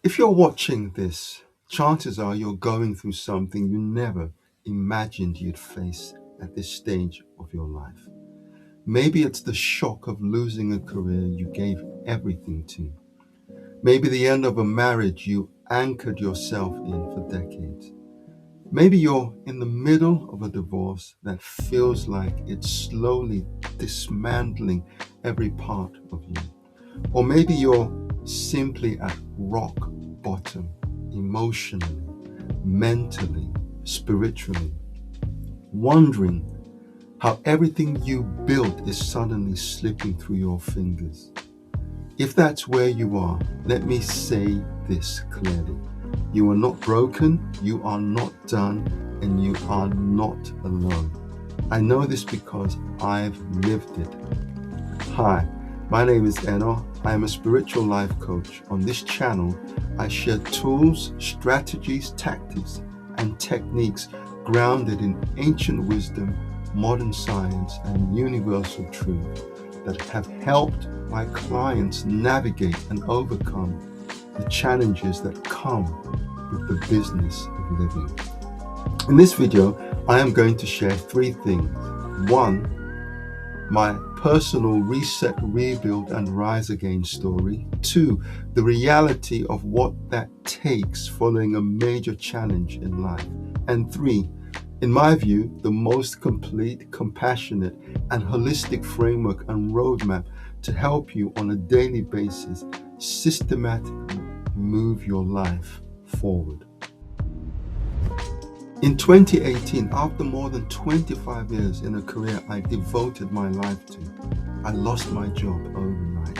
If you're watching this, chances are you're going through something you never imagined you'd face at this stage of your life. Maybe it's the shock of losing a career you gave everything to. Maybe the end of a marriage you anchored yourself in for decades. Maybe you're in the middle of a divorce that feels like it's slowly dismantling every part of you. Or maybe you're simply at rock bottom, emotionally, mentally, spiritually, wondering how everything you built is suddenly slipping through your fingers. If that's where you are, let me say this clearly. You are not broken, you are not done, and you are not alone. I know this because I've lived it. Hi, my name is Eno. I am a spiritual life coach. On this channel, I share tools, strategies, tactics, and techniques grounded in ancient wisdom, modern science, and universal truth that have helped my clients navigate and overcome the challenges that come with the business of living. In this video, I am going to share three things. One, my personal reset, rebuild, and rise again story. Two, the reality of what that takes following a major challenge in life. And three, in my view, the most complete, compassionate, and holistic framework and roadmap to help you on a daily basis systematically move your life forward. In 2018, after more than 25 years in a career I devoted my life to, I lost my job overnight.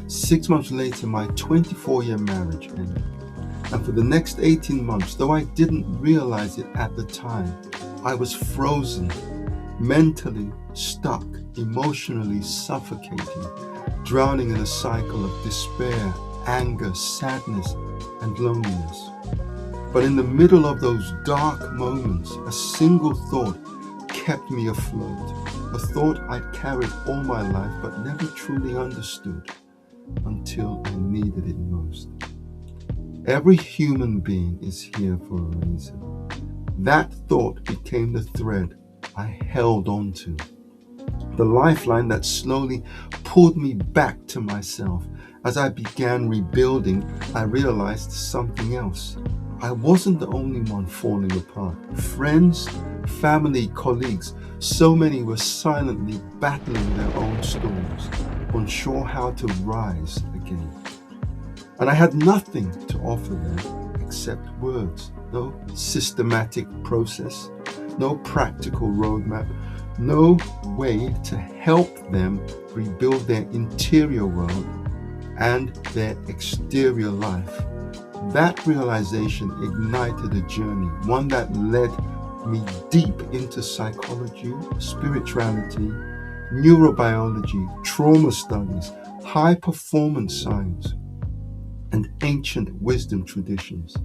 6 months later, my 24-year marriage ended. And for the next 18 months, though I didn't realize it at the time, I was frozen, mentally stuck, emotionally suffocating, drowning in a cycle of despair, anger, sadness, and loneliness. But in the middle of those dark moments, a single thought kept me afloat, a thought I'd carried all my life but never truly understood until I needed it most. Every human being is here for a reason. That thought became the thread I held onto, the lifeline that slowly pulled me back to myself. As I began rebuilding, I realized something else. I wasn't the only one falling apart. Friends, family, colleagues, so many were silently battling their own storms, unsure how to rise again. And I had nothing to offer them except words. No systematic process, no practical roadmap, no way to help them rebuild their interior world and their exterior life. That realization ignited a journey, one that led me deep into psychology, spirituality, neurobiology, trauma studies, high performance science, and ancient wisdom traditions.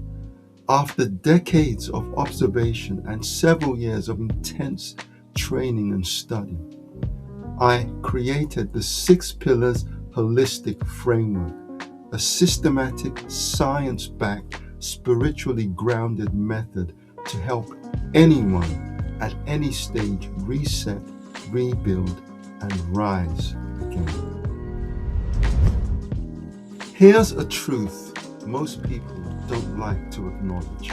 After decades of observation and several years of intense training and study, I created the 6 Pillars Holistic Framework, a systematic, science-backed, spiritually grounded method to help anyone at any stage reset, rebuild, and rise again. Here's a truth most people don't like to acknowledge.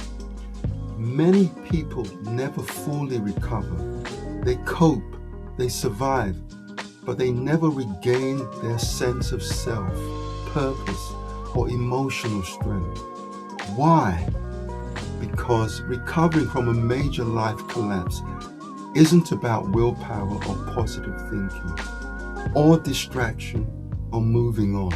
Many people never fully recover. They cope, they survive, but they never regain their sense of self, purpose, or emotional strength. Why? Because recovering from a major life collapse isn't about willpower or positive thinking, or distraction or moving on.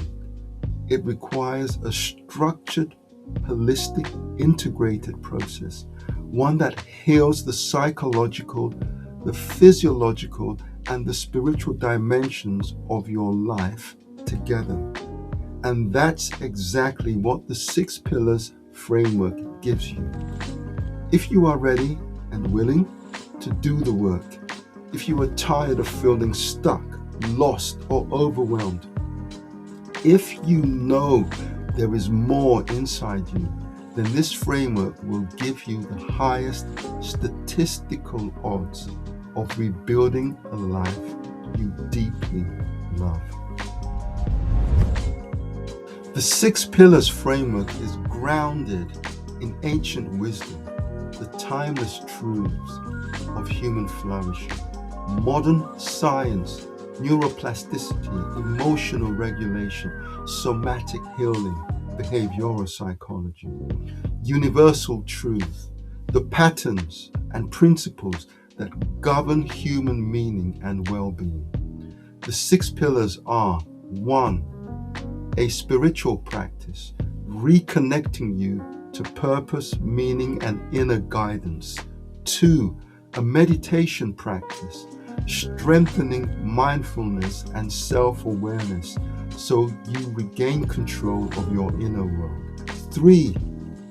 It requires a structured, holistic, integrated process, one that heals the psychological, the physiological, and the spiritual dimensions of your life together. And that's exactly what the 6 Pillars framework gives you. If you are ready and willing to do the work, if you are tired of feeling stuck, lost, or overwhelmed, if you know there is more inside you, then this framework will give you the highest statistical odds of rebuilding a life you deeply love. The 6 Pillars framework is grounded in ancient wisdom, the timeless truths of human flourishing, modern science, neuroplasticity, emotional regulation, somatic healing, behavioral psychology, universal truth, the patterns and principles that govern human meaning and well-being. The 6 pillars are: 1. A spiritual practice, reconnecting you to purpose, meaning, and inner guidance. 2. A meditation practice, strengthening mindfulness and self-awareness so you regain control of your inner world. 3.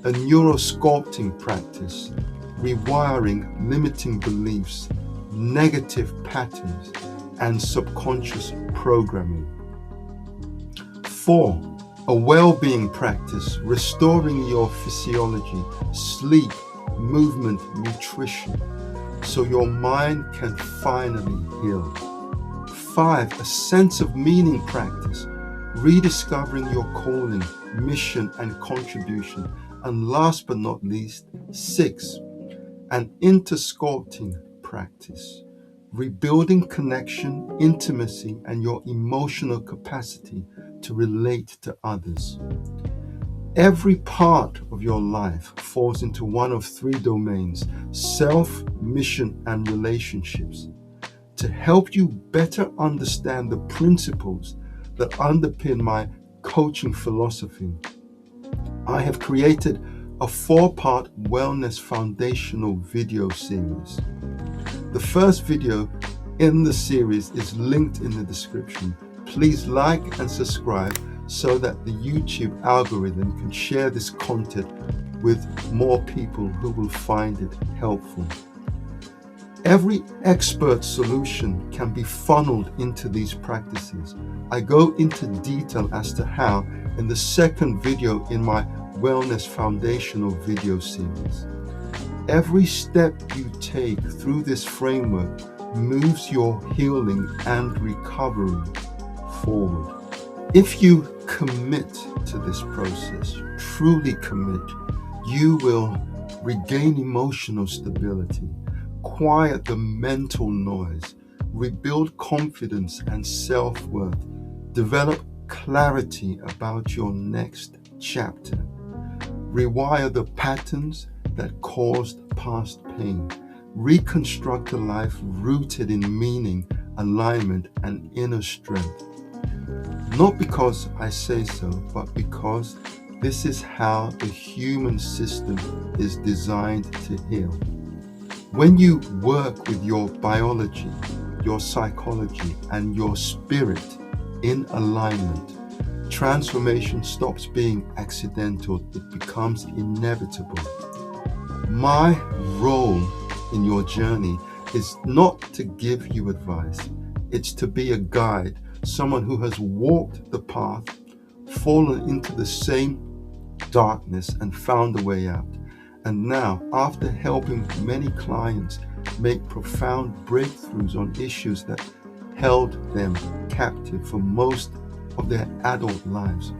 A neurosculpting practice, rewiring limiting beliefs, negative patterns, and subconscious programming. 4. A well-being practice, restoring your physiology, sleep, movement, nutrition, so your mind can finally heal. 5. A sense of meaning practice, rediscovering your calling, mission, and contribution. And last but not least, 6. An intersculpting practice, rebuilding connection, intimacy, and your emotional capacity to relate to others. Every part of your life falls into one of 3 domains: self, mission, and relationships. To help you better understand the principles that underpin my coaching philosophy, I have created a 4-part wellness foundational video series. The first video in the series is linked in the description. Please like and subscribe so that the YouTube algorithm can share this content with more people who will find it helpful. Every expert solution can be funneled into these practices. I go into detail as to how in the second video in my Wellness Foundational video series. Every step you take through this framework moves your healing and recovery forward. If you commit to this process, truly commit, you will regain emotional stability, quiet the mental noise, rebuild confidence and self-worth, develop clarity about your next chapter, rewire the patterns that caused past pain, reconstruct a life rooted in meaning, alignment, and inner strength. Not because I say so, but because this is how the human system is designed to heal. When you work with your biology, your psychology, and your spirit in alignment, transformation stops being accidental, it becomes inevitable. My role in your journey is not to give you advice, it's to be a guide, someone who has walked the path, fallen into the same darkness, and found a way out. And now, after helping many clients make profound breakthroughs on issues that held them captive for most of their adult lives,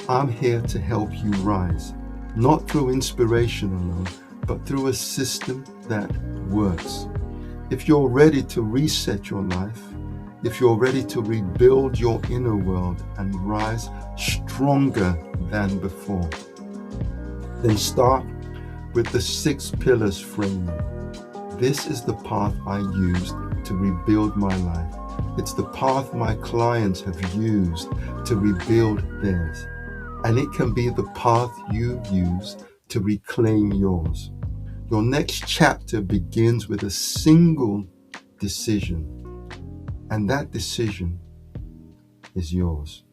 I'm here to help you rise, not through inspiration alone, but through a system that works. If you're ready to reset your life, if you're ready to rebuild your inner world and rise stronger than before, then start with the 6 Pillars framework. This is the path I used to rebuild my life. It's the path my clients have used to rebuild theirs. And it can be the path you use to reclaim yours. Your next chapter begins with a single decision. And that decision is yours.